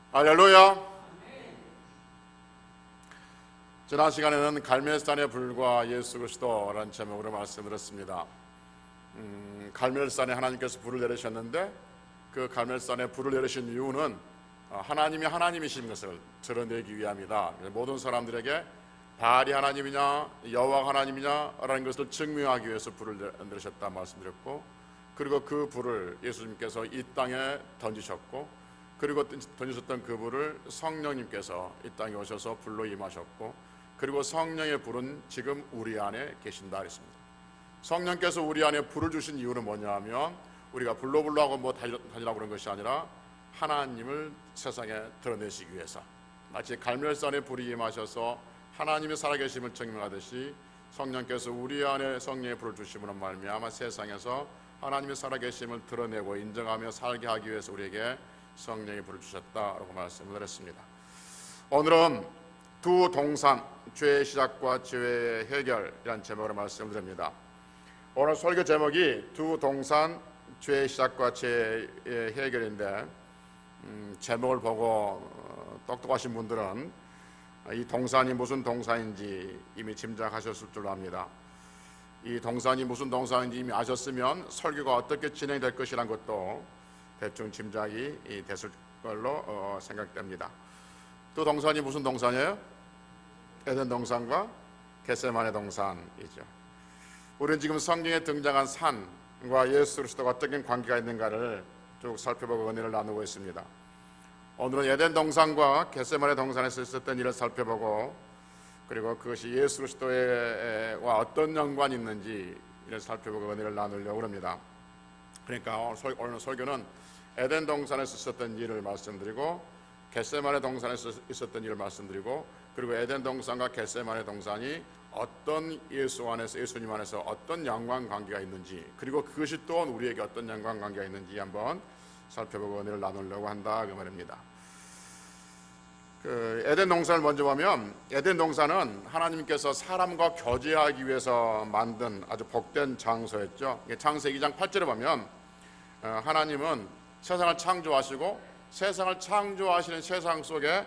할렐루야. 지난 시간에는 갈멜산의 불과 예수 그리스도라는 제목으로 말씀드렸습니다. 갈멜산에 하나님께서 불을 내리셨는데 그 갈멜산에 불을 내리신 이유는 하나님이 하나님이신 것을 드러내기 위함이다. 모든 사람들에게 바알이 하나님이냐 여호와가 하나님이냐라는 것을 증명하기 위해서 불을 내리셨다 말씀드렸고, 그리고 그 불을 예수님께서 이 땅에 던지셨고, 그리고 던지셨던 그 불을 성령님께서 이 땅에 오셔서 불로 임하셨고, 그리고 성령의 불은 지금 우리 안에 계신다 했습니다. 성령께서 우리 안에 불을 주신 이유는 뭐냐 하면, 우리가 불로 하고 뭐 다니라고 그런 것이 아니라 하나님을 세상에 드러내시기 위해서, 마치 갈멜산에 불이 임하셔서 하나님의 살아계심을 증명하듯이 성령께서 우리 안에 성령의 불을 주심으로 말미암아 세상에서 하나님의 살아계심을 드러내고 인정하며 살게 하기 위해서 우리에게 성령의 불을 주셨다라고 말씀을 드렸습니다. 오늘은 두 동산, 죄의 시작과 죄의 해결이라는 제목으로 말씀을 드립니다. 오늘 설교 제목이 두 동산, 죄의 시작과 죄의 해결인데, 제목을 보고 똑똑하신 분들은 이 동산이 무슨 동산인지 이미 짐작하셨을 줄로 압니다. 이 동산이 무슨 동산인지 이미 아셨으면 설교가 어떻게 진행될 것이란 것도 대충 짐작이 됐을 걸로 생각됩니다. 또 동산이 무슨 동산이에요? 에덴 동산과 겟세마네 동산이죠. 우리는 지금 성경에 등장한 산과 예수 그리스도가 어떤 관계가 있는가를 쭉 살펴보고 은혜를 나누고 있습니다. 오늘은 에덴 동산과 겟세마네 동산에서 있었던 일을 살펴보고, 그리고 그것이 예수 그리스도와 어떤 연관이 있는지 이를 살펴보고 은혜를 나누려고 합니다. 그러니까 오늘 설교는 에덴 동산에서 있었던 일을 말씀드리고, 겟세마네 동산에서 있었던 일을 말씀드리고, 그리고 에덴 동산과 겟세마네 동산이 어떤 예수님 안에서 어떤 연관관계가 있는지, 그리고 그것이 또한 우리에게 어떤 연관관계가 있는지 한번 살펴보고 은혜를 나누려고 한다 그 말입니다. 에덴 동산을 먼저 보면, 에덴 동산은 하나님께서 사람과 교제하기 위해서 만든 아주 복된 장소였죠. 창세기 2장 8절에 보면 하나님은 세상을 창조하시고, 세상을 창조하시는 세상 속에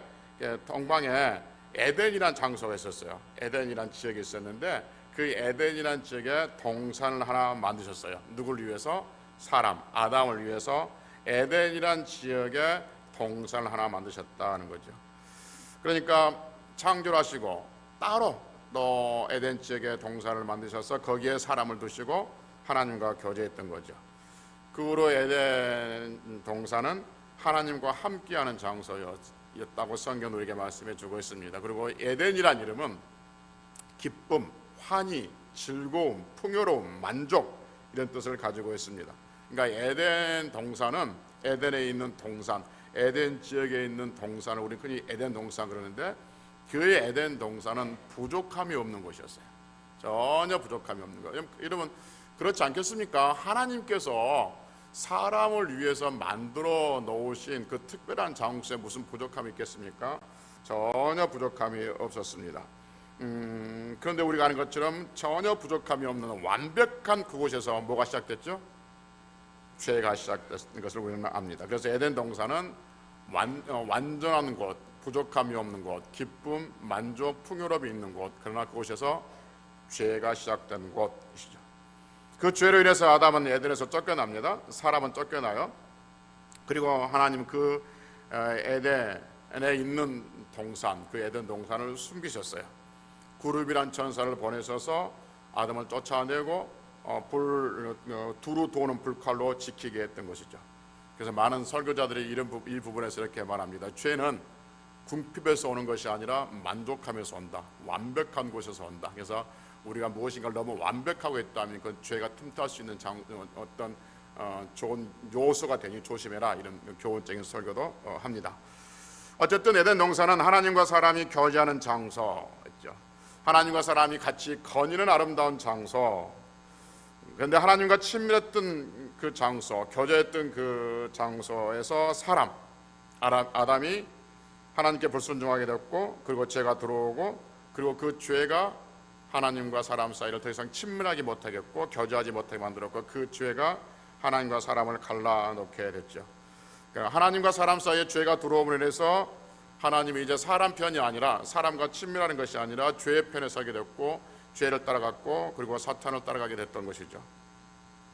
동방에 에덴이란 장소가 있었어요. 에덴이란 지역이 있었는데 그 에덴이란 지역에 동산을 하나 만드셨어요. 누구를 위해서? 사람, 아담을 위해서 에덴이란 지역에 동산을 하나 만드셨다는 거죠. 그러니까 창조를 하시고 따로 또 에덴 지역에 동산을 만드셔서 거기에 사람을 두시고 하나님과 교제했던 거죠. 그 후로 에덴 동산은 하나님과 함께하는 장소였다고 성경은 우리에게 말씀해 주고 있습니다. 그리고 에덴이란 이름은 기쁨, 환희, 즐거움, 풍요로움, 만족 이런 뜻을 가지고 있습니다. 그러니까 에덴 동산은 에덴에 있는 동산, 에덴 지역에 있는 동산을 우리 흔히 에덴 동산 그러는데, 그 에덴 동산은 부족함이 없는 곳이었어요. 전혀 부족함이 없는 거예요. 여러분 그렇지 않겠습니까? 하나님께서 사람을 위해서 만들어 놓으신 그 특별한 장소에 무슨 부족함이 있겠습니까? 전혀 부족함이 없었습니다. 그런데 우리가 아는 것처럼 전혀 부족함이 없는 완벽한 그곳에서 뭐가 시작됐죠? 죄가 시작된 것을 우리는 압니다. 그래서 에덴 동산은 완전한 곳, 부족함이 없는 곳, 기쁨, 만족, 풍요로움이 있는 곳, 그러나 그곳에서 죄가 시작된 곳이죠. 그 죄로 인해서 아담은 에덴에서 쫓겨납니다. 사람은 쫓겨나요. 그리고 하나님 그 에덴에 있는 동산, 그 에덴 동산을 숨기셨어요. 구름이란 천사를 보내셔서 아담을 쫓아내고 두루 도는 불칼로 지키게 했던 것이죠. 그래서 많은 설교자들이 이 부분에서 이렇게 말합니다. 죄는 궁핍에서 오는 것이 아니라 만족함에서 온다. 완벽한 곳에서 온다. 그래서 우리가 무엇인가를 너무 완벽하고 있다면 그 죄가 틈탈 수 있는 어떤 좋은 요소가 되니 조심해라, 이런 교훈적인 설교도 합니다. 어쨌든 에덴 동산은 하나님과 사람이 교제하는 장소였죠. 하나님과 사람이 같이 거니는 아름다운 장소. 그런데 하나님과 친밀했던 그 장소, 교제했던 그 장소에서 아담이 하나님께 불순종하게 됐고, 그리고 죄가 들어오고, 그리고 그 죄가 하나님과 사람 사이를 더 이상 친밀하지 못하겠고 교제하지 못하게 만들었고, 그 죄가 하나님과 사람을 갈라놓게 됐죠. 그러니까 하나님과 사람 사이에 죄가 들어옴으로 인해서 하나님이 이제 사람 편이 아니라, 사람과 친밀하는 것이 아니라 죄의 편에 서게 됐고 죄를 따라갔고 그리고 사탄을 따라가게 됐던 것이죠.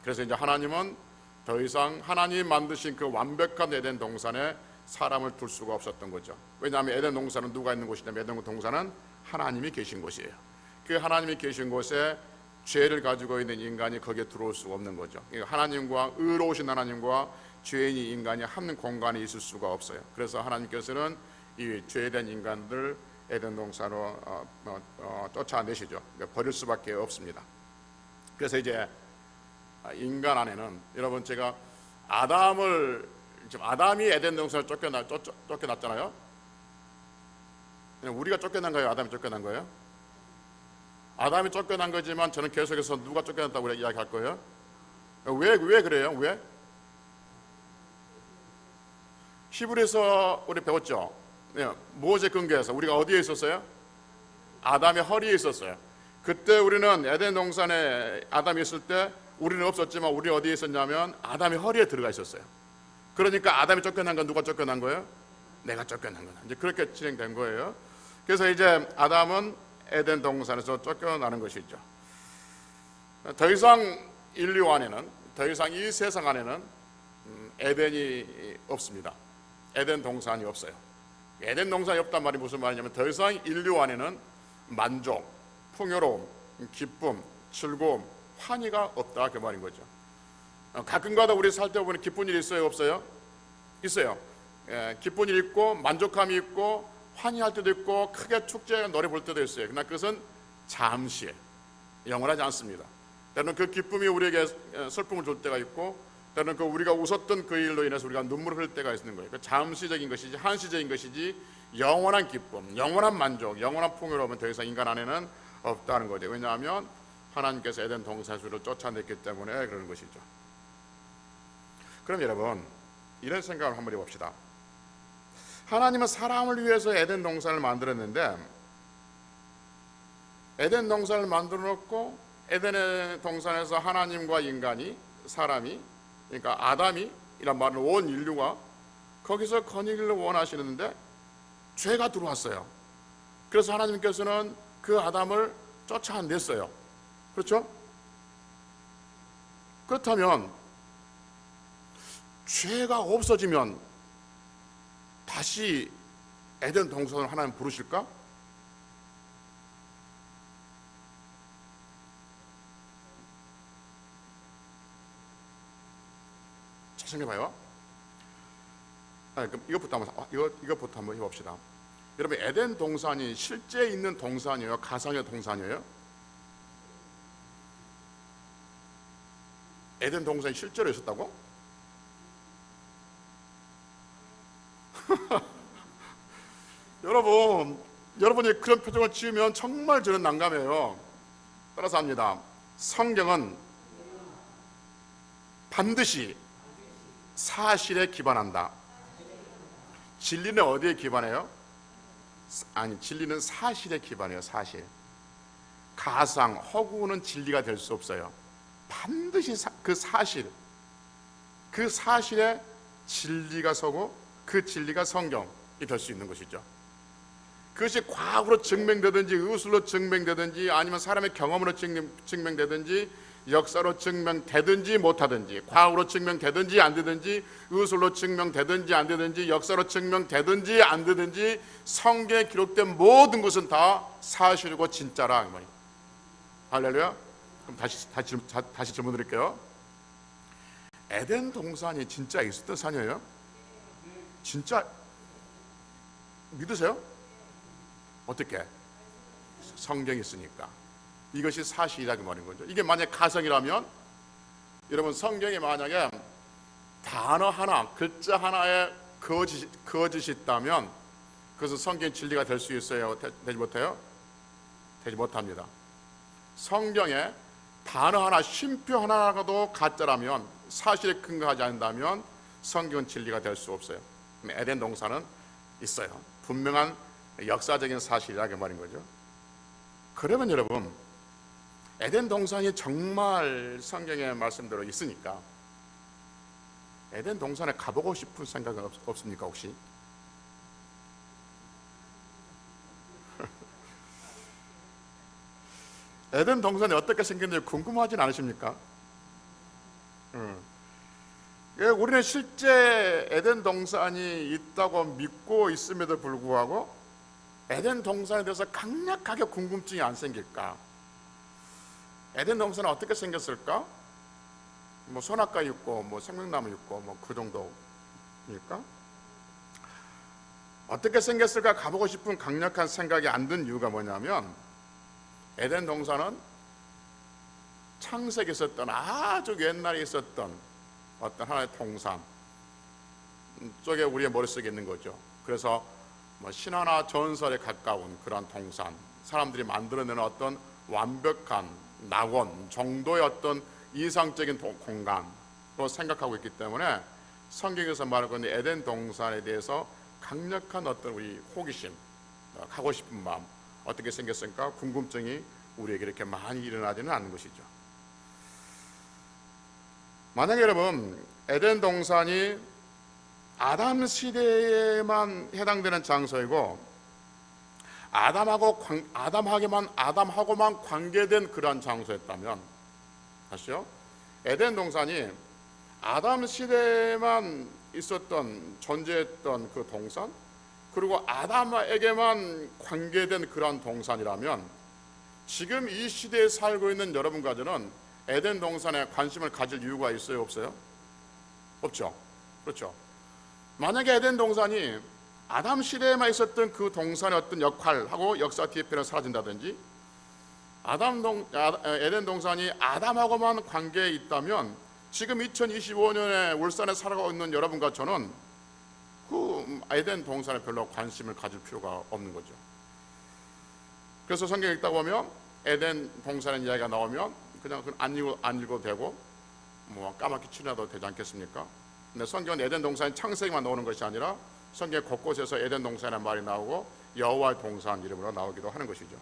그래서 이제 하나님은 더 이상 하나님이 만드신 그 완벽한 에덴 동산에 사람을 둘 수가 없었던 거죠. 왜냐하면 에덴 동산은 누가 있는 곳이냐면 에덴 동산은 하나님이 계신 곳이에요. 그 하나님이 계신 곳에 죄를 가지고 있는 인간이 거기에 들어올 수가 없는 거죠. 그러니까 하나님과, 의로우신 하나님과 죄인이 인간이 한 공간에 있을 수가 없어요. 그래서 하나님께서는 이 죄된 인간들 에덴 동산으로 쫓아내시죠. 그러니까 버릴 수밖에 없습니다. 그래서 이제 인간 안에는, 여러분 제가 지금 아담이 에덴 동산을 쫓겨났잖아요. 우리가 쫓겨난 거예요? 아담이 쫓겨난 거예요? 아담이 쫓겨난 거지만 저는 계속해서 누가 쫓겨났다고 이야기할 거예요. 왜 그래요? 왜? 히브리서 우리 배웠죠? 모세 근거에서 우리가 어디에 있었어요? 아담의 허리에 있었어요. 그때 우리는 에덴 동산에 아담이 있을 때 우리는 없었지만 우리 어디에 있었냐면 아담의 허리에 들어가 있었어요. 그러니까 아담이 쫓겨난 건 누가 쫓겨난 거예요? 내가 쫓겨난 거다. 이제 그렇게 진행된 거예요. 그래서 이제 아담은 에덴 동산에서 쫓겨나는 것이죠. 더 이상 인류 안에는, 더 이상 이 세상 안에는 에덴이 없습니다. 에덴 동산이 없어요. 에덴 동산이 없단 말이 무슨 말이냐면 더 이상 인류 안에는 만족, 풍요로움, 기쁨, 즐거움, 환희가 없다, 그 말인 거죠. 가끔가다 우리 살 때 보면 기쁜 일이 있어요, 없어요? 있어요. 기쁜 일이 있고 만족감이 있고 환희할 때도 있고 크게 축제 노래 볼 때도 있어요. 그러나 그것은 잠시, 영원하지 않습니다. 때로는 그 기쁨이 우리에게 슬픔을 줄 때가 있고, 때로는 그 우리가 웃었던 그 일로 인해서 우리가 눈물을 흘릴 때가 있는 거예요. 그 잠시적인 것이지, 한시적인 것이지, 영원한 기쁨, 영원한 만족, 영원한 풍요로움은 더 이상 인간 안에는 없다는 거죠. 왜냐하면 하나님께서 에덴 동산에서 쫓아냈기 때문에 그러는 것이죠. 그럼 여러분, 이런 생각을 한번 해봅시다. 하나님은 사람을 위해서 에덴 동산을 만들었는데, 에덴 동산을 만들어 놓고 에덴의 동산에서 하나님과 인간이, 사람이, 그러니까 아담이 이란 말은 온 인류가 거기서 거니기를 원하시는데 죄가 들어왔어요. 그래서 하나님께서는 그 아담을 쫓아냈어요. 그렇죠? 그렇다면 죄가 없어지면 다시 에덴 동산을 하나님 부르실까? 잘 생각해봐요. 그럼 이것부터 한번 해봅시다. 여러분, 에덴 동산이 실제 있는 동산이에요? 가상의 동산이에요? 에덴 동산이 실제로 있었다고? 여러분이 그런 표정을 지으면 정말 저는 난감해요. 따라서 합니다. 성경은 반드시 사실에 기반한다. 진리는 어디에 기반해요? 아니, 진리는 사실에 기반해요. 사실. 가상, 허구는 진리가 될 수 없어요. 반드시 그 사실에 진리가 서고 그 진리가 성경이 될 수 있는 것이죠. 그것이 과학으로 증명되든지 의술로 증명되든지 아니면 사람의 경험으로 증명되든지 역사로 증명되든지 못하든지, 과학으로 증명되든지 안 되든지, 의술로 증명되든지 안 되든지, 역사로 증명되든지 안 되든지, 성경에 기록된 모든 것은 다 사실이고 진짜라, 이 말이에요. 할렐루야. 그럼 다시 질문 드릴게요. 에덴 동산이 진짜 있었던 산이에요? 진짜 믿으세요? 어떻게? 성경이 있으니까. 이것이 사실이라고 말인 거죠. 이게 만약 가성이라면, 여러분, 성경이 만약에 단어 하나, 글자 하나에 거짓이 있다면 그것은 성경 진리가 될 수 있어요? 되지 못해요? 되지 못합니다. 성경에 단어 하나, 쉼표 하나라도 가짜라면, 사실에 근거하지 않는다면 성경은 진리가 될 수 없어요. 에덴 동산은 있어요. 분명한 역사적인 사실이라고 말인 거죠. 그러면 여러분, 에덴 동산이 정말 성경의 말씀대로 있으니까 에덴 동산에 가보고 싶은 생각은 없습니까 혹시? 에덴 동산이 어떻게 생겼는지 궁금하진 않으십니까? 예, 우리는 실제 에덴 동산이 있다고 믿고 있음에도 불구하고 에덴 동산에 대해서 강력하게 궁금증이 안 생길까? 에덴 동산은 어떻게 생겼을까? 뭐 선악과 있고 뭐 생명나무 있고 뭐 그 정도일까? 어떻게 생겼을까 가보고 싶은 강력한 생각이 안 든 이유가 뭐냐면 에덴 동산은 창세기에 있었던 아주 옛날에 있었던 어떤 하나의 동산 쪽에 우리의 머릿속에 있는 거죠. 그래서 뭐 신화나 전설에 가까운 그런 동산, 사람들이 만들어내는 어떤 완벽한 낙원 정도의 어떤 이상적인 공간으로 생각하고 있기 때문에 성경에서 말하고 있는 에덴 동산에 대해서 강력한 어떤 우리 호기심, 가고 싶은 마음, 어떻게 생겼을까 궁금증이 우리에게 이렇게 많이 일어나지는 않는 것이죠. 만약에 여러분 에덴 동산이 아담 시대에만 해당되는 장소이고 아담하고만 관계된 그러한 장소였다면, 아시죠? 에덴 동산이 아담 시대에만 있었던 존재했던 그 동산, 그리고 아담에게만 관계된 그러한 동산이라면 지금 이 시대에 살고 있는 여러분과 저는 에덴 동산에 관심을 가질 이유가 있어요, 없어요? 없죠. 그렇죠. 만약에 에덴 동산이 아담 시대에만 있었던 그 동산의 어떤 역할하고 역사 뒤편에 사라진다든지 에덴 동산이 아담하고만 관계에 있다면 지금 2025년에 울산에 살아가고 있는 여러분과 저는 그 에덴 동산에 별로 관심을 가질 필요가 없는 거죠. 그래서 성경 읽다 보면 에덴 동산의 이야기가 나오면 그냥 안 읽어도 되고 뭐 까맣게 치려도 되지 않겠습니까? 근데 성경은 에덴 동산의 창세기만 나오는 것이 아니라 성경 곳곳에서 에덴 동산의 말이 나오고 여호와의 동산 이름으로 나오기도 하는 것이죠.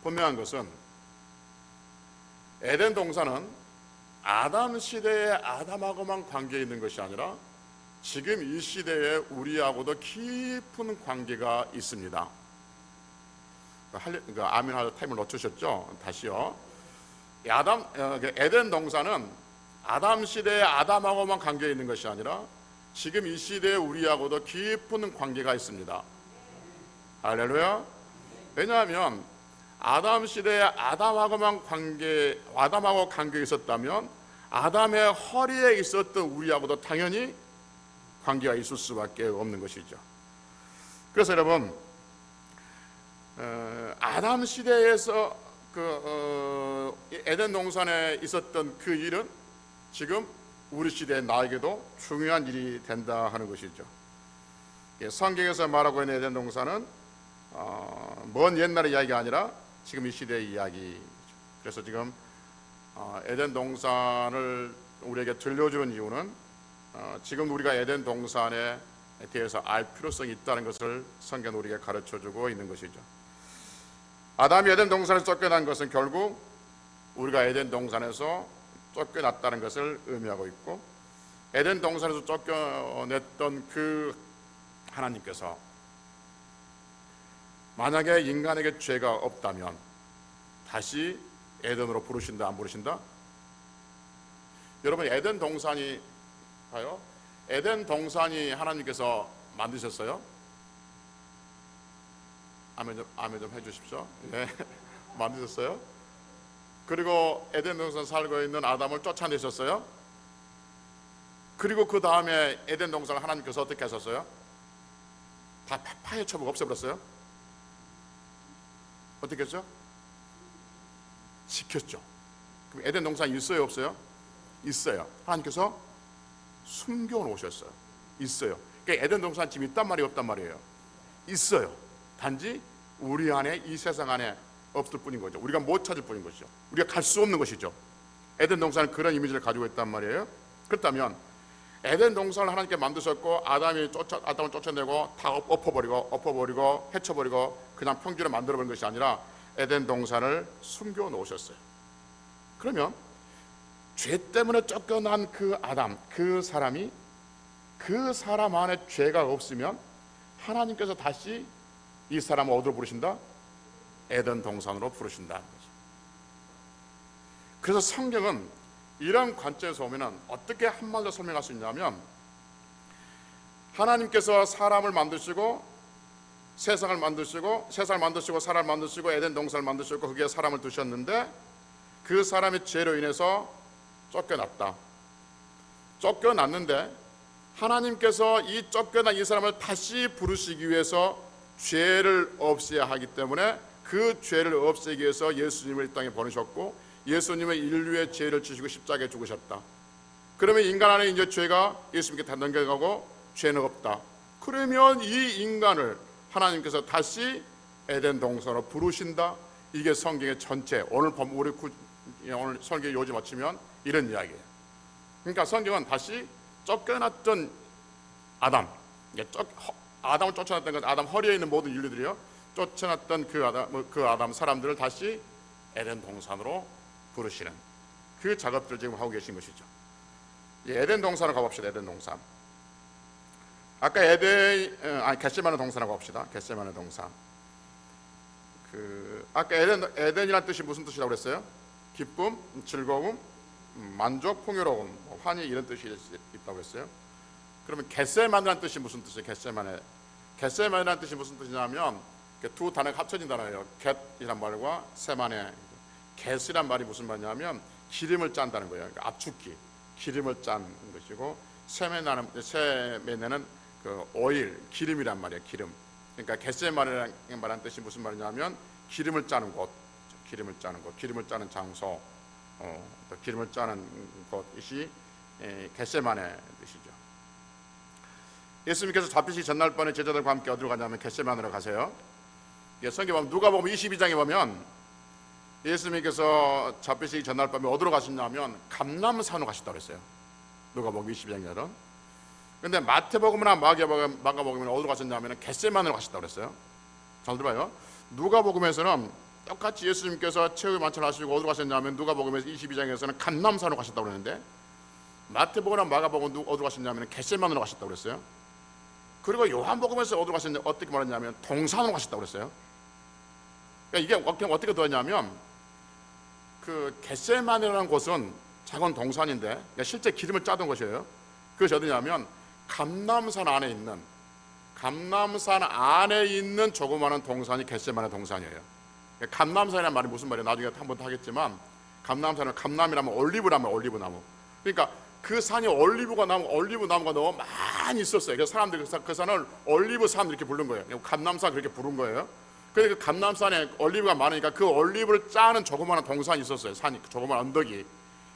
분명한 것은 에덴 동산은 아담 시대의 아담하고만 관계 있는 것이 아니라 지금 이 시대에 우리하고도 깊은 관계가 있습니다. 아멘 할 타임을 놓치셨죠? 다시요. 에덴 동산은 아담 시대의 아담하고만 관계 있는 것이 아니라 지금 이 시대에 우리하고도 깊은 관계가 있습니다. 할렐루야. 왜냐하면 아담 시대에 아담하고 관계 있었다면 아담의 허리에 있었던 우리하고도 당연히 관계가 있을 수밖에 없는 것이죠. 그래서 여러분 아담 시대에서 에덴 동산에 있었던 그 일은 지금 우리 시대의 나에게도 중요한 일이 된다 하는 것이죠. 성경에서 말하고 있는 에덴 동산은 먼 옛날의 이야기가 아니라 지금 이 시대의 이야기. 그래서 지금 에덴 동산을 우리에게 들려주는 이유는 지금 우리가 에덴 동산에 대해서 알 필요성이 있다는 것을 성경은 우리에게 가르쳐주고 있는 것이죠. 아담이 에덴 동산에서 쫓겨난 것은 결국 우리가 에덴 동산에서 쫓겨났다는 것을 의미하고 있고, 에덴 동산에서 쫓겨냈던 그 하나님께서 만약에 인간에게 죄가 없다면 다시 에덴으로 부르신다, 안 부르신다? 여러분 에덴 동산이 에덴 동산이 하나님께서 만드셨어요? 아멘 좀 해주십시오. 예, 만드셨어요? 그리고 에덴 동산 살고 있는 아담을 쫓아내셨어요? 그리고 그 다음에 에덴 동산을 하나님께서 어떻게 하셨어요? 다 파헤쳐보고 없애버렸어요? 어떻게 했죠? 지켰죠. 그럼 에덴 동산이 있어요, 없어요? 있어요. 하나님께서 숨겨놓으셨어요. 있어요. 그러니까 에덴 동산 지금 있단 말이에요, 없단 말이에요? 있어요. 단지 우리 안에, 이 세상 안에 없을 뿐인 거죠. 우리가 못 찾을 뿐인 것이죠. 우리가 갈 수 없는 것이죠. 에덴 동산은 그런 이미지를 가지고 있단 말이에요. 그렇다면 에덴 동산을 하나님께 만드셨고 아담을 쫓아내고 다 엎어버리고 해쳐버리고 그냥 평지로 만들어버린 것이 아니라 에덴 동산을 숨겨 놓으셨어요. 그러면 죄 때문에 쫓겨난 그 아담, 그 사람이 그 사람 안에 죄가 없으면 하나님께서 다시 이 사람을 어디로 부르신다? 에덴 동산으로 부르신다. 그래서 성경은 이런 관점에서 보면 어떻게 한마디로 설명할 수 있냐면, 하나님께서 사람을 만드시고 세상을 만드시고 사람을 만드시고 에덴 동산을 만드시고 거기에 사람을 두셨는데, 그 사람의 죄로 인해서 쫓겨났는데 하나님께서 이 쫓겨난 이 사람을 다시 부르시기 위해서 죄를 없애야 하기 때문에 그 죄를 없애기 위해서 예수님을 이 땅에 보내셨고, 예수님의 인류의 죄를 지시고 십자가에 죽으셨다. 그러면 인간 안에 이제 죄가 예수님께 다 넘겨가고 죄는 없다. 그러면 이 인간을 하나님께서 다시 에덴 동산으로 부르신다. 이게 성경의 전체, 오늘 설교 요지 마치면 이런 이야기예요. 그러니까 성경은 다시 쫓겨났던 아담을 쫓아났던 것, 아담 허리에 있는 모든 인류들이요, 쫓아났던 그 아담 사람들을 다시 에덴 동산으로 부르시는 그 작업들을 지금 하고 계신 것이죠. 에덴 동산으로 가봅시다. 에덴 동산. 아까 겟세마네 동산하고 갑시다. 겟세마네 동산. 아까 에덴이라는 뜻이 무슨 뜻이라고 그랬어요? 기쁨, 즐거움, 만족, 풍요로움, 환희, 이런 뜻이 있다고 했어요. 그러면 겟세마네라는 뜻이 무슨 뜻이에요? 겟세마네라는 뜻이 무슨 뜻이냐면 두 단어가 합쳐진 단어예요. 겟이란 말과 세마네. 겟이란 말이 무슨 말이냐면 기름을 짠다는 거예요. 그러니까 압축기, 기름을 짠 것이고, 세메네는 그 오일, 기름이란 말이에요. 기름. 그러니까 겟세마네라는 말한 뜻이 무슨 말이냐면 기름을 짜는 곳, 기름을 짜는 장소, 또 기름을 짜는 곳이 겟세마네 뜻이죠. 예수님께서 잡히시기 전날 밤에 제자들과 함께 어디로 가냐면 겟세마네로 가세요. 성경 보면 누가복음 22장에 보면 예수님께서 잡히시기 전날 밤에 어디로 가셨냐면 감람산으로 가셨다고 했어요. 누가복음 22장에는. 근데 마태복음이나 마가복음은 어디로 가셨냐면 겟세마네로 가셨다고 그랬어요. 잘 들어봐요. 누가복음에서는 똑같이 예수님께서 최후의 만찬을 하시고 어디로 가셨냐면 누가복음에서 22장에서는 감람산으로 가셨다고 그랬는데, 마태복음이나 마가복음은 어디로 가셨냐면 겟세마네로 가셨다고 그랬어요. 그리고 요한복음에서 어디로 가셨냐면 어떻게 말했냐면 동산으로 가셨다고 그랬어요. 그러니까 이게 어떻게 되었냐면 그 겟세마네라는 곳은 작은 동산인데, 그러니까 실제 기름을 짜던 곳이에요. 그것이 어디냐면 감람산 안에 있는 조그마한 동산이 겟세마네 동산이에요. 감람산이라는 말이 무슨 말이에요? 나중에 한 번 더 하겠지만, 감람이라면 올리브나무. 그러니까 그 산이 올리브나무가 너무 많이 있었어요. 그래서 사람들이 그 산을 올리브산 이렇게 부른 거예요. 감람산 그렇게 부른 거예요. 그러니까 그 감람산에 올리브가 많으니까 그 올리브를 짜는 조그마한 동산이 있었어요. 산이, 조그마한 언덕이.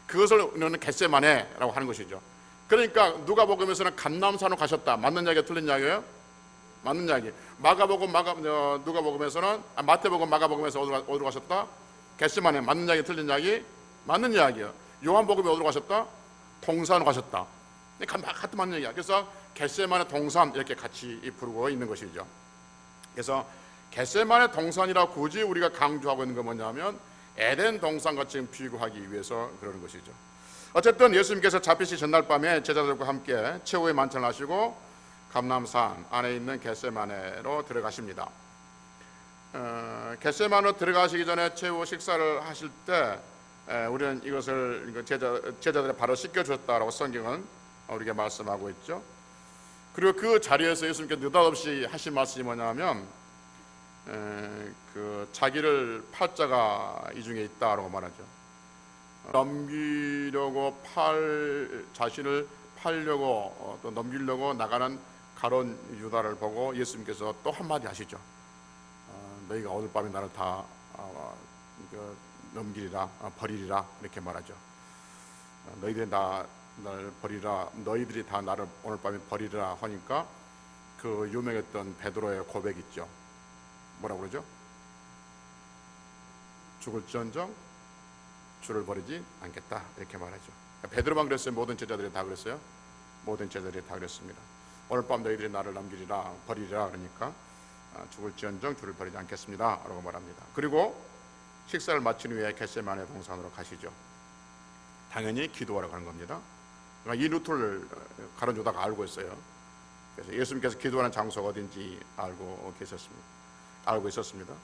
그것을 우리는 겟세마네라고 하는 것이죠. 그러니까 누가복음에서는 감람산으로 가셨다. 맞는 이야기가 틀린 이야기예요? 맞는 이야기. 누가복음에서는 마태복음, 마가복음에서 어디로 가셨다? 겟세마네. 맞는 이야기, 틀린 이야기? 맞는 이야기예요. 요한복음에 어디로 가셨다? 동산으로 가셨다. 같은 맞는 이야기야. 그래서 겟세마네 동산 이렇게 같이 부르고 있는 것이죠. 그래서 겟세마네 동산이라 굳이 우리가 강조하고 있는 건 뭐냐면 에덴 동산과 지금 비교하기 위해서 그러는 것이죠. 어쨌든 예수님께서 잡히시 전날 밤에 제자들과 함께 최후의 만찬을 하시고 감람산 안에 있는 겟세마네로 들어가십니다. 겟세마네로 들어가시기 전에 최후 식사를 하실 때 우리는 이것을 제자들이 바로 씻겨주었다라고 성경은 우리에게 말씀하고 있죠. 그리고 그 자리에서 예수님께서 느닷없이 하신 말씀이 뭐냐면 그 자기를 팔자가 이 중에 있다라고 말하죠. 자신을 팔려고 또 넘기려고 나가는 가룟 유다를 보고 예수님께서 또 한마디 하시죠. 너희가 오늘 밤에 나를 다 넘기리라, 버리리라 이렇게 말하죠. 너희들이 나를 버리라, 너희들이 다 나를 오늘 밤에 버리리라 하니까 그 유명했던 베드로의 고백 있죠. 뭐라고 그러죠? 죽을지언정 주를 버리지 않겠다 이렇게 말하죠. 베드로만 그랬어요? 모든 제자들이 다 그랬어요? 모든 제자들이 다 그랬습니다. 오늘 밤 너희들이 나를 넘기리라, 버리리라 그러니까 죽을지언정 주를 버리지 않겠습니다 라고 말합니다. 그리고 식사를 마친 후에 겟세마네 동산으로 가시죠. 당연히 기도하라고 하는 겁니다. 그러니까 이 루트를 가룟 유다가 알고 있어요. 그래서 예수님께서 기도하는 장소가 어딘지 알고 있었습니다.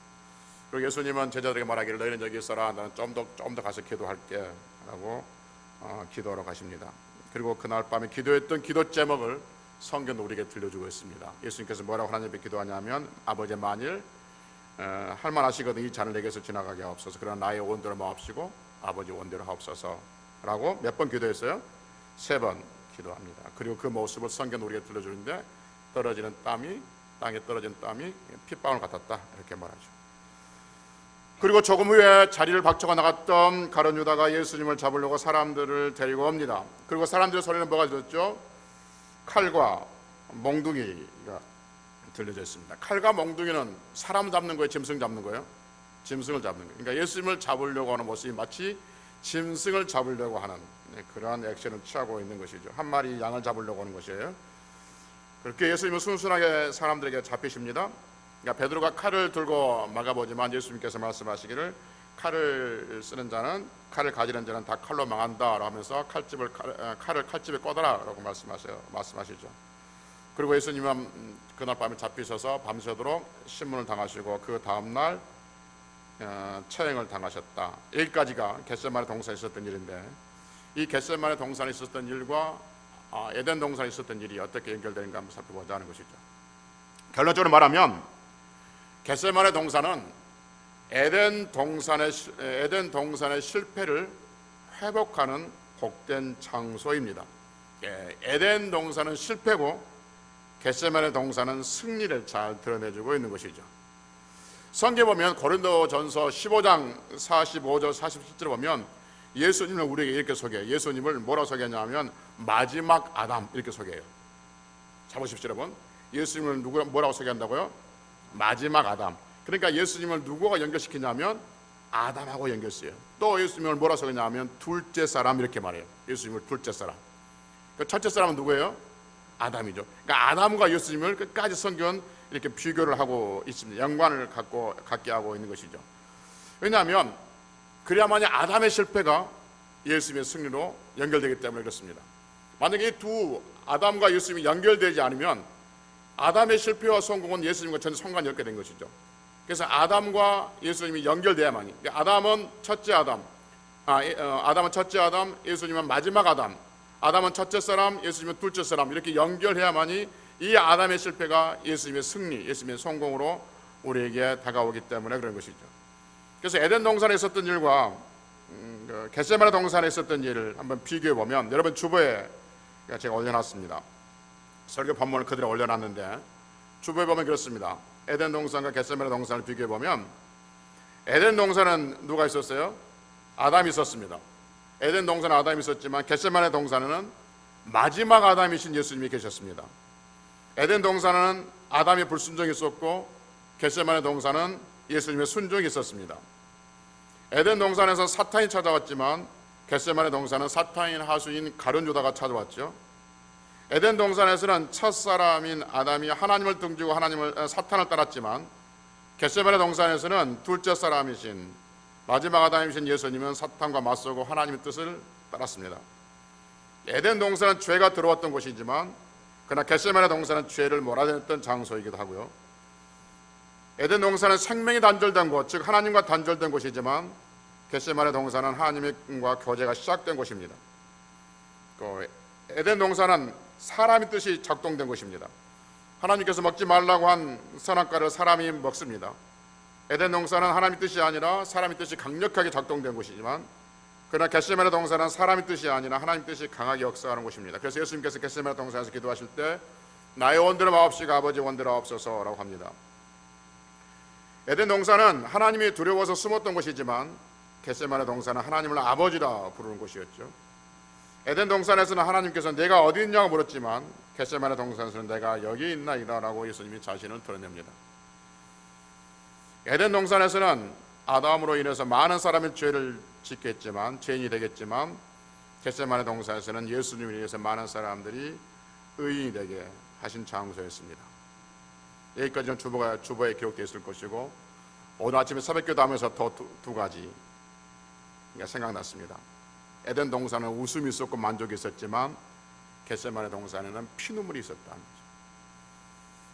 그리고 예수님은 제자들에게 말하기를 너희는 여기 있어라, 나는 좀 더 가서 기도할게 라고 기도하러 가십니다. 그리고 그날 밤에 기도했던 기도 제목을 성경도 우리에게 들려주고 있습니다. 예수님께서 뭐라고 하나님 앞에 기도하냐면, 아버지 만일 할만하시거든 이 잔을 내게서 지나가게 하옵소서, 그러나 나의 원대로 마옵시고 아버지 원대로 하옵소서 라고 몇 번 기도했어요? 3번 기도합니다. 그리고 그 모습을 성경 우리에게 들려주는데, 땅에 떨어진 땀이 핏방울 같았다 이렇게 말하죠. 그리고 조금 후에 자리를 박차고 나갔던 가룟 유다가 예수님을 잡으려고 사람들을 데리고 옵니다. 그리고 사람들의 소리는 뭐가 들렸죠? 칼과 몽둥이가 들려져 있습니다. 칼과 몽둥이는 사람 잡는 거예요, 짐승 잡는 거예요? 짐승을 잡는 거예요. 그러니까 예수님을 잡으려고 하는 모습이 마치 짐승을 잡으려고 하는 그러한 액션을 취하고 있는 것이죠. 한 마리 양을 잡으려고 하는 것이에요. 그렇게 예수님은 순순하게 사람들에게 잡히십니다. 그러니까 베드로가 칼을 들고 막아보지만 예수님께서 말씀하시기를 칼을 쓰는 자는, 칼을 가지는 자는 다 칼로 망한다 하면서 칼을 칼집에 꽂아라라고 말씀하시죠. 그리고 예수님은 그날 밤에 잡히셔서 밤새도록 신문을 당하시고 그 다음날 처형을 당하셨다. 여기까지가 겟세마네 동산에 있었던 일인데, 이 겟세마네 동산에 있었던 일과 에덴 동산에 있었던 일이 어떻게 연결되는가 한번 살펴보자 하는 것이죠. 결론적으로 말하면 겟세마네 동산은 에덴 동산의 실패를 회복하는 복된 장소입니다. 에덴 동산은 실패고 겟세마네 동산은 승리를 잘 드러내주고 있는 것이죠. 성경에 보면 고린도전서 15장 45절 47절에 보면 예수님을 우리에게 이렇게 소개해요. 예수님을 뭐라고 소개하냐면 마지막 아담 이렇게 소개해요. 자 보십시오 여러분. 예수님을 뭐라고 소개한다고요? 마지막 아담. 그러니까 예수님을 누구와 연결시키냐면 아담하고 연결시켜요. 또 예수님을 뭐라고 소개하냐면 둘째 사람 이렇게 말해요. 예수님을 둘째 사람. 그 첫째 사람은 누구예요? 아담이죠. 그러니까 아담과 예수님을 끝까지 성경은 이렇게 비교를 하고 있습니다. 연관을 갖게 하고 있는 것이죠. 왜냐하면 그래야만이 아담의 실패가 예수님의 승리로 연결되기 때문에 그렇습니다. 만약에 이 두 아담과 예수님이 연결되지 않으면 아담의 실패와 성공은 예수님과 전혀 상관이 없게 된 것이죠. 그래서 아담과 예수님이 연결돼야만이, 아담은 첫째 아담, 예수님은 마지막 아담, 아담은 첫째 사람, 예수님은 둘째 사람, 이렇게 연결해야만이 이 아담의 실패가 예수님의 승리, 예수님의 성공으로 우리에게 다가오기 때문에 그런 것이죠. 그래서 에덴 동산에 있었던 일과 겟세마네 동산에 있었던 일을 한번 비교해 보면, 여러분 주보에 제가 올려놨습니다. 설교 본문을 그대로 올려놨는데 주보에 보면 그렇습니다. 에덴 동산과 겟세마네 동산을 비교해 보면 에덴 동산은 누가 있었어요? 아담이 있었습니다. 에덴 동산은 아담이 있었지만 겟세마네 동산에는 마지막 아담이신 예수님이 계셨습니다. 에덴 동산은 아담의 불순종이 있었고 겟세마네 동산은 예수님의 순종이 있었습니다. 에덴 동산에서 사탄이 찾아왔지만 겟세마네 동산은 사탄인 하수인 가룟 유다가 찾아왔죠. 에덴 동산에서는 첫사람인 아담이 하나님을 등지고 사탄을 따랐지만 겟세마네 동산에서는 둘째 사람이신 마지막 아담이신 예수님은 사탄과 맞서고 하나님의 뜻을 따랐습니다. 에덴 동산은 죄가 들어왔던 곳이지만 그러나 겟세마네 동산은 죄를 몰아냈던 장소이기도 하고요. 에덴 동산은 생명이 단절된 곳, 즉 하나님과 단절된 곳이지만 겟세마네 동산은 하나님과 교제가 시작된 곳입니다. 에덴 동산은 사람의 뜻이 작동된 곳입니다. 하나님께서 먹지 말라고 한 선악과를 사람이 먹습니다. 에덴 동산은 하나님의 뜻이 아니라 사람의 뜻이 강력하게 작동된 곳이지만 그러나 겟세마네 동산은 사람의 뜻이 아니라 하나님의 뜻이 강하게 역사하는 곳입니다. 그래서 예수님께서 겟세마네 동산에서 기도하실 때 나의 원대로 마옵시고 아버지 원대로 하옵소서라고 합니다. 에덴 동산은 하나님이 두려워서 숨었던 곳이지만 겟세마네 동산은 하나님을 아버지라 부르는 곳이었죠. 에덴 동산에서는 하나님께서 내가 어디 있냐고 물었지만 겟세마네 동산에서는 내가 여기 있나이다 라고 예수님이 자신을 드러냅니다. 에덴 동산에서는 아담으로 인해서 많은 사람이 죄를 짓겠지만 죄인이 되겠지만 겟세마네 동산에서는 예수님을 위해서 많은 사람들이 의인이 되게 하신 장소였습니다. 여기까지는 주보에 기록되어 있을 것이고 오늘 아침에 새벽기도 하면서 더 두 가지 생각났습니다. 에덴 동산은 웃음이 있었고 만족이 있었지만 겟세마네 동산에는 피눈물이 있었다는 거죠.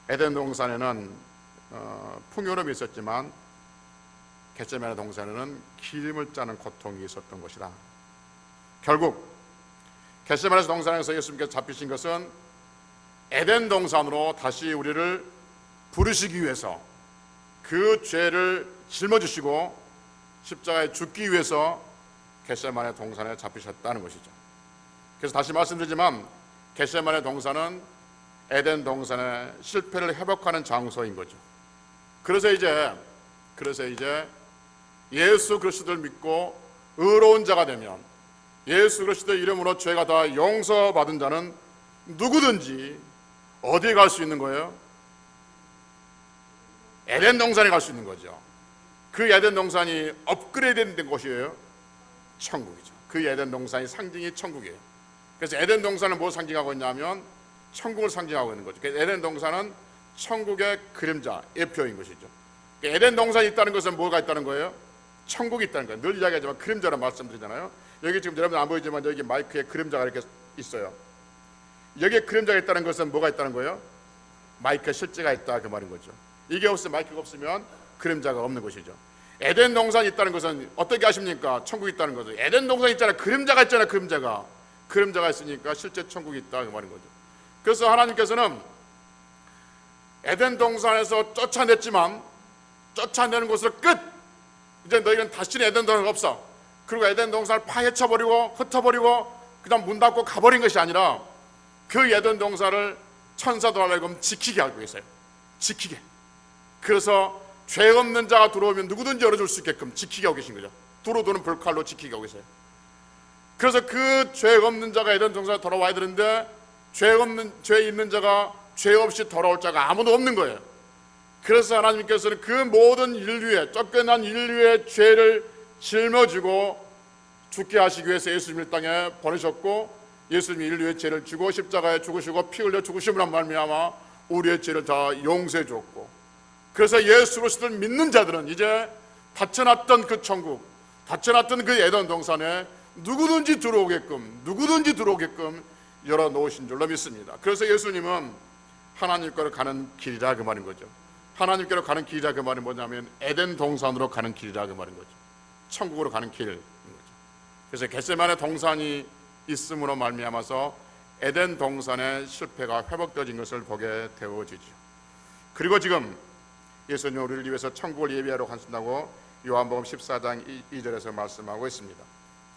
에덴 동산에는 풍요로움이 있었지만 겟세마네 동산에는 기름을 짜는 고통이 있었던 것이다. 결국 겟세마네 동산에서 예수님께서 잡히신 것은 에덴 동산으로 다시 우리를 부르시기 위해서 그 죄를 짊어지시고 십자가에 죽기 위해서 겟세마네 동산에 잡히셨다는 것이죠. 그래서 다시 말씀드리지만 겟세마네 동산은 에덴 동산의 실패를 회복하는 장소인 거죠. 그래서 이제 예수 그리스도를 믿고 의로운 자가 되면 예수 그리스도의 이름으로 죄가 다 용서받은 자는 누구든지 어디에 갈 수 있는 거예요? 에덴 동산에 갈 수 있는 거죠. 그 에덴 동산이 업그레이드 된 곳이에요. 천국이죠. 그 에덴 동산이 상징이 천국이에요. 그래서 에덴 동산은 뭘 상징하고 있냐면 천국을 상징하고 있는 거죠. 그래서 에덴 동산은 천국의 그림자, 예표인 것이죠. 에덴 동산이 있다는 것은 뭐가 있다는 거예요? 천국이 있다는 거예요. 늘 이야기하지만 그림자라 말씀드리잖아요. 여기 지금 여러분 안 보이지만 여기 마이크에 그림자가 이렇게 있어요. 여기에 그림자가 있다는 것은 뭐가 있다는 거예요? 마이크에 실제가 있다 그 말인 거죠. 이게 없으면 마이크가 없으면 그림자가 없는 것이죠. 에덴 동산이 있다는 것은 어떻게 아십니까? 천국이 있다는 거죠. 에덴 동산이 있잖아요. 그림자가 있잖아요. 그림자가 있으니까 실제 천국이 있다 그 말인 거죠. 그래서 하나님께서는 에덴 동산에서 쫓아냈지만 쫓아내는 것으로 끝. 이제 너희는 다시는 에덴 동산 없어. 그리고 에덴 동산을 파헤쳐버리고 흩어버리고 그다음 문 닫고 가버린 것이 아니라 그 에덴 동산을 천사들 하여금 지키게 하고 계세요. 지키게. 그래서 죄 없는 자가 들어오면 누구든지 열어줄 수 있게끔 지키게 하고 계신 거죠. 두루두는 불칼로 지키게 하고 계세요. 그래서 그 죄 없는 자가 에덴 동산에 돌아와야 되는데 죄 있는 자가 죄 없이 돌아올 자가 아무도 없는 거예요. 그래서 하나님께서는 그 모든 인류의 쫓겨난 인류의 죄를 짊어지고 죽게 하시기 위해서 예수님을 땅에 보내셨고 예수님이 인류의 죄를 지고 십자가에 죽으시고 피 흘려 죽으심으로 말미암아 우리의 죄를 다 용서해 줬고 그래서 예수 그리스도를 믿는 자들은 이제 닫혀놨던 그 천국, 닫혀놨던 그 에덴 동산에 누구든지 들어오게끔 열어놓으신 줄로 믿습니다. 그래서 예수님은 하나님께로 가는 길이라 그 말인 거죠. 하나님께로 가는 길이라 그 말은 뭐냐면 에덴 동산으로 가는 길이라 그 말인 거죠. 천국으로 가는 길인 거죠. 그래서 겟세마네 동산이 있음으로 말미암아서 에덴 동산의 실패가 회복되어진 것을 보게 되어지죠. 그리고 지금 예수님은 우리를 위해서 천국을 예비하러 가신다고 요한복음 14장 2절에서 말씀하고 있습니다.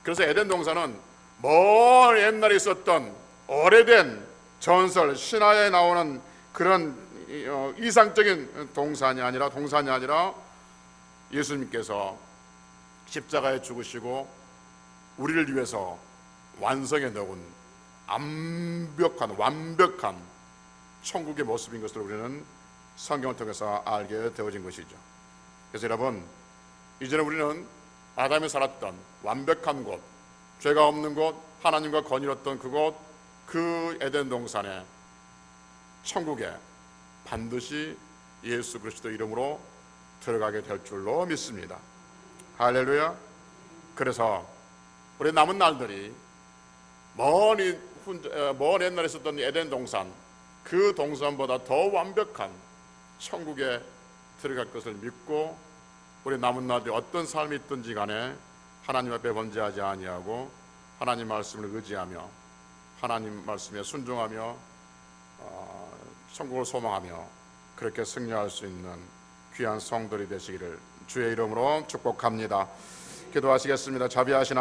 그래서 에덴 동산은 먼 옛날에 있었던 오래된 전설, 신화에 나오는 그런 이상적인 동산이 아니라 예수님께서 십자가에 죽으시고 우리를 위해서 완성해 놓은 완벽한 천국의 모습인 것을 우리는 성경을 통해서 알게 되어진 것이죠. 그래서 여러분, 이제는 우리는 아담이 살았던 완벽한 곳, 죄가 없는 곳, 하나님과 거닐었던 그곳, 그 에덴 동산에 천국에 반드시 예수 그리스도 이름으로 들어가게 될 줄로 믿습니다. 할렐루야. 그래서 우리 남은 날들이 먼 옛날에 있었던 에덴 동산, 그 동산보다 더 완벽한 천국에 들어갈 것을 믿고 우리 남은 날들이 어떤 삶이 있든지 간에 하나님 앞에 범죄하지 아니하고 하나님 말씀을 의지하며 하나님 말씀에 순종하며 천국을 소망하며 그렇게 승리할 수 있는 귀한 성도들이 되시기를 주의 이름으로 축복합니다. 기도하시겠습니다. 자비하신